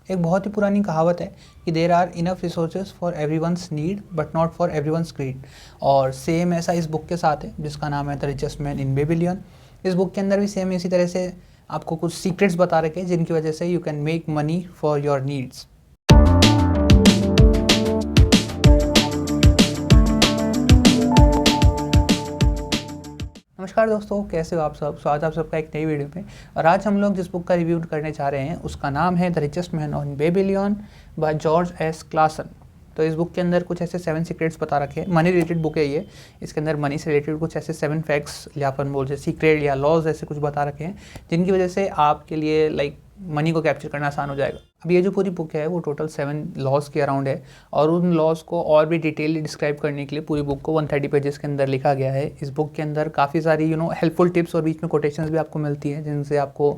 एक बहुत ही पुरानी कहावत है कि there are enough resources for everyone's need but not for everyone's greed. और सेम ऐसा इस बुक के साथ है जिसका नाम है the richest man in Babylon. इस बुक के अंदर भी सेम इसी तरह से आपको कुछ सीक्रेट्स बता रखे हैं जिनकी वजह से you can make money for your needs. नमस्कार दोस्तों, कैसे हो आप सब। स्वागत है आप सबका एक नई वीडियो में। और आज हम लोग जिस बुक का रिव्यू करने जा रहे हैं उसका नाम है the richest man in Babylon by George S Klaasen. तो इस बुक के अंदर कुछ ऐसे 7 सीक्रेट्स बता रखे हैं। मनी रिलेटेड बुक है ये। इसके अंदर मनी से रिलेटेड कुछ ऐसे 7 फैक्ट्स या अपन बोल सकते सीक्रेट या लॉज ऐसे कुछ बता रखे हैं जिनकी वजह से आपके लिए मनी को कैप्चर करना आसान हो जाएगा। अब ये जो पूरी बुक है वो टोटल 7 लॉज के अराउंड है और उन लॉज को और भी डिटेलली डिस्क्राइब करने के लिए पूरी बुक को 130 पेजेस के अंदर लिखा गया है। इस बुक के अंदर काफ़ी सारी हेल्पफुल टिप्स और बीच में कोटेशंस भी आपको मिलती हैं जिनसे आपको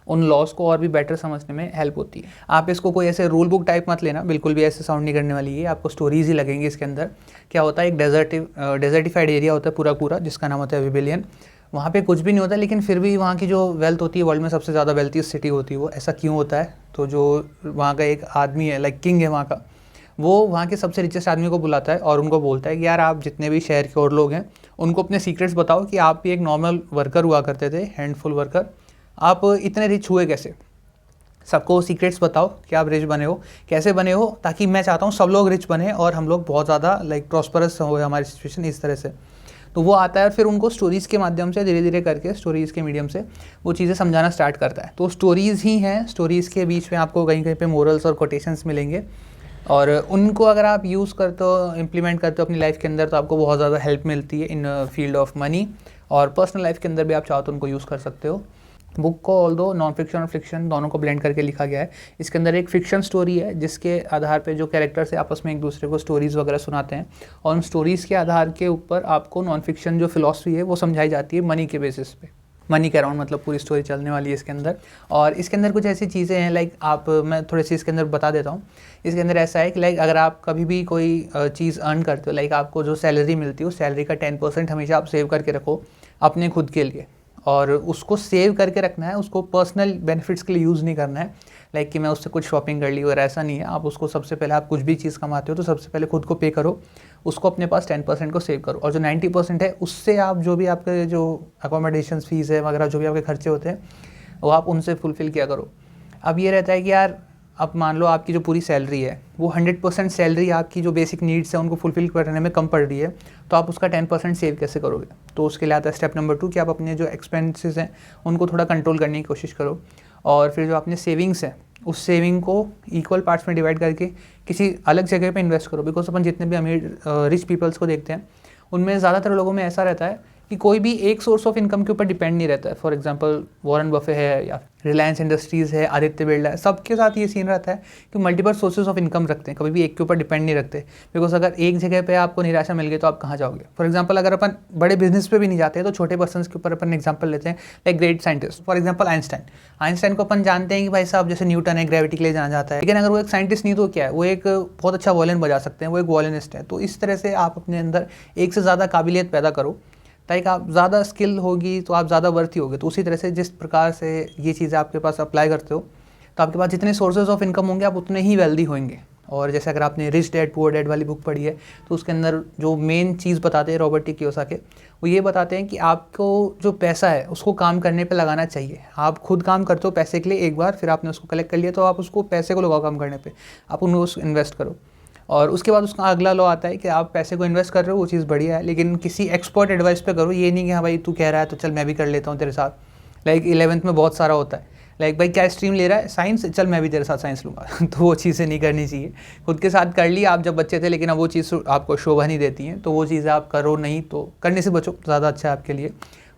उन लॉज को और भी बेटर समझने में हेल्प होती है। आप इसको कोई ऐसे रूल बुक टाइप मत लेना, बिल्कुल भी ऐसे साउंड नहीं करने वाली है। आपको स्टोरीज ही लगेंगी इसके अंदर। क्या होता है, एक डेजर्टिफाइड एरिया होता है पूरा जिसका नाम होता है बेबीलोन। वहाँ पे कुछ भी नहीं होता लेकिन फिर भी वहाँ की जो वेल्थ होती है, वर्ल्ड में सबसे ज़्यादा वेल्थियस्ट सिटी होती है वो। ऐसा क्यों होता है? तो जो वहाँ का एक आदमी है, किंग है वहाँ का, वो वहाँ के सबसे रिचेस्ट आदमी को बुलाता है और उनको बोलता है कि यार आप जितने भी शहर के और लोग हैं उनको अपने सीक्रेट्स बताओ कि आप भी एक नॉर्मल वर्कर हुआ करते थे, हैंडफुल वर्कर, आप इतने रिच हुए कैसे। सबको सीक्रेट्स बताओ कि आप रिच बने हो, कैसे बने हो, ताकि मैं चाहता हूँ सब लोग रिच बने और हम लोग बहुत ज़्यादा प्रॉस्परस हो हमारी सिचुएशन इस तरह से। तो वो आता है और फिर उनको स्टोरीज़ के माध्यम से धीरे धीरे करके स्टोरीज़ के मीडियम से वो चीज़ें समझाना स्टार्ट करता है। तो स्टोरीज़ ही हैं, स्टोरीज़ के बीच में आपको कहीं कहीं पे मोरल्स और कोटेशंस मिलेंगे और उनको अगर आप यूज़ करते हो, इम्प्लीमेंट करते हो अपनी लाइफ के अंदर तो आपको बहुत ज़्यादा हेल्प मिलती है इन फील्ड ऑफ मनी। और पर्सनल लाइफ के अंदर भी आप चाहो तो उनको यूज़ कर सकते हो। बुक को ऑल्दो नॉन फिक्शन और फिक्शन दोनों को ब्लेंड करके लिखा गया है। इसके अंदर एक फिक्शन स्टोरी है जिसके आधार पे जो कैरेक्टर्स है आपस में एक दूसरे को स्टोरीज़ वगैरह सुनाते हैं और उन स्टोरीज़ के आधार के ऊपर आपको नॉन फिक्शन जो फिलॉसफी है वो समझाई जाती है मनी के बेसिस पे। मनी के अराउंड पूरी स्टोरी चलने वाली है इसके अंदर। और इसके अंदर कुछ ऐसी चीज़ें हैं मैं थोड़ी सी इसके अंदर बता देता हूँ। इसके अंदर ऐसा है कि अगर आप कभी भी कोई चीज़ अर्न करते हो, आपको जो सैलरी मिलती है उस सैलरी का 10% हमेशा आप सेव करके रखो अपने खुद के लिए। और उसको सेव करके रखना है, उसको पर्सनल बेनिफिट्स के लिए यूज़ नहीं करना है। कि मैं उससे कुछ शॉपिंग कर ली और ऐसा नहीं है। आप उसको सबसे पहले, आप कुछ भी चीज़ कमाते हो तो सबसे पहले खुद को पे करो, उसको अपने पास 10% को सेव करो और जो 90% है उससे आप जो भी आपके जो अकोमोडेशन फीस है वगैरह जो भी आपके खर्चे होते हैं वो आप उनसे फुलफ़िल किया करो। अब ये रहता है कि यार अब मान लो आपकी जो पूरी सैलरी है वो 100% सैलरी आपकी जो बेसिक नीड्स है उनको फुलफ़िल करने में कम पड़ रही है, तो आप उसका 10% सेव कैसे करोगे। तो उसके लिए आता है स्टेप नंबर 2 कि आप अपने जो एक्सपेंसेस हैं उनको थोड़ा कंट्रोल करने की कोशिश करो और फिर जो अपने सेविंग्स है उस सेविंग को इक्वल पार्ट्स में डिवाइड करके किसी अलग जगह पे इन्वेस्ट करो। बिकॉज अपन जितने भी अमीर रिच पीपल्स को देखते हैं उनमें ज़्यादातर लोगों में ऐसा रहता है कि कोई भी एक सोर्स ऑफ इनकम के ऊपर डिपेंड नहीं रहता है। फॉर एग्जांपल वॉरेन बफे है या रिलायंस इंडस्ट्रीज़ है, आदित्य बिरला है, सबके साथ ये सीन रहता है कि मल्टीपल सोर्सेज ऑफ इनकम रखते हैं, कभी भी एक के ऊपर डिपेंड नहीं रखते। बिकॉज अगर एक जगह पे आपको निराशा मिल गई तो आप कहाँ जाओगे। फॉर एग्जांपल अगर अपन बड़े बिजनेस पे भी नहीं जाते तो छोटे पर्सन के ऊपर अपन एग्जाम्पल लेते हैं, great scientist. For example Einstein को अपन जानते हैं कि भाई साहब जैसे न्यूटन है ग्रेविटी के लिए जाना जाता है, लेकिन अगर वो एक साइंटिस्ट नहीं तो क्या है, वो एक बहुत अच्छा वॉयलिन बजा सकते हैं, वो एक वॉयलिनिस्ट है। तो इस तरह से आप अपने अंदर एक से ज़्यादा काबिलियत पैदा करो ताकि आप ज़्यादा स्किल होगी तो आप ज़्यादा वर्थी होगे। तो उसी तरह से जिस प्रकार से ये चीज़ें आपके पास अप्लाई करते हो तो आपके पास जितने सोर्सेज ऑफ इनकम होंगे आप उतने ही वेल्दी होंगे। और जैसे अगर आपने रिच डैड पुअर डैड वाली बुक पढ़ी है तो उसके अंदर जो मेन चीज़ बताते हैं रॉबर्ट टी कियोसाकी, वो ये बताते हैं कि आपको जो पैसा है उसको काम करने पे लगाना चाहिए। आप खुद काम करते हो पैसे के लिए एक बार, फिर आपने उसको कलेक्ट कर लिया तो आप उसको पैसे को लगाओ काम करने पे, आप उनको इन्वेस्ट करो। और उसके बाद उसका अगला लॉ आता है कि आप पैसे को इन्वेस्ट कर रहे हो वो चीज़ बढ़िया है, लेकिन किसी एक्सपर्ट एडवाइस पे करो। ये नहीं कि हाँ भाई तू कह रहा है तो चल मैं भी कर लेता हूँ तेरे साथ। 11th में बहुत सारा होता है, भाई क्या स्ट्रीम ले रहा है, साइंस, चल मैं भी तेरे साथ साइंस लूँगा तो वो चीज़ें नहीं करनी चाहिए। खुद के साथ कर ली आप जब बच्चे थे, लेकिन अब वो चीज़ आपको शोभा नहीं देती हैं, तो वो चीज़ें आप करो नहीं, तो करने से बचो, ज़्यादा अच्छा है आपके लिए।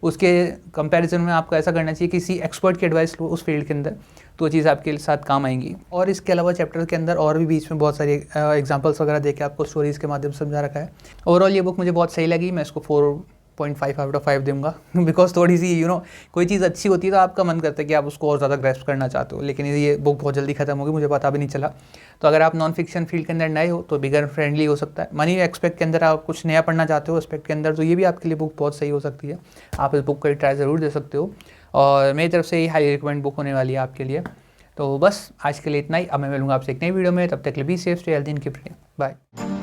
उसके कंपैरिजन में आपको ऐसा करना चाहिए किसी एक्सपर्ट की एडवाइस लो उस फील्ड के अंदर, तो वो चीज़ आपके साथ काम आएंगी। और इसके अलावा चैप्टर के अंदर और भी बीच में बहुत सारी एग्जांपल्स वगैरह देके आपको स्टोरीज़ के माध्यम से समझा रखा है। ओवरऑल ये बुक मुझे बहुत सही लगी, मैं इसको 4.5 आउट ऑफ 5 दूंगा। बिकॉज थोड़ी सी कोई चीज़ अच्छी होती है तो आपका मन करता है कि आप उसको और ज़्यादा ग्रैस्प करना चाहते हो, लेकिन ये बुक बहुत जल्दी खत्म होगी, मुझे पता भी नहीं चला। तो अगर आप नॉन फिक्शन फील्ड के अंदर नए हो तो बिगर फ्रेंडली हो सकता है। मनी एक्सपेक्ट के अंदर आप कुछ नया पढ़ना चाहते हो एस्पेक्ट के अंदर, तो ये भी आपके लिए बुक बहुत सही हो सकती है। आप इस बुक को ट्राई ज़रूर दे सकते हो और मेरी तरफ से ये हाई रिकमेंड बुक होने वाली है आपके लिए। तो बस आज के लिए इतना ही। अब मैं मिलूंगा आपसे एक नई वीडियो में, तब तक के लिए be safe, stay healthy and keep reading. Bye.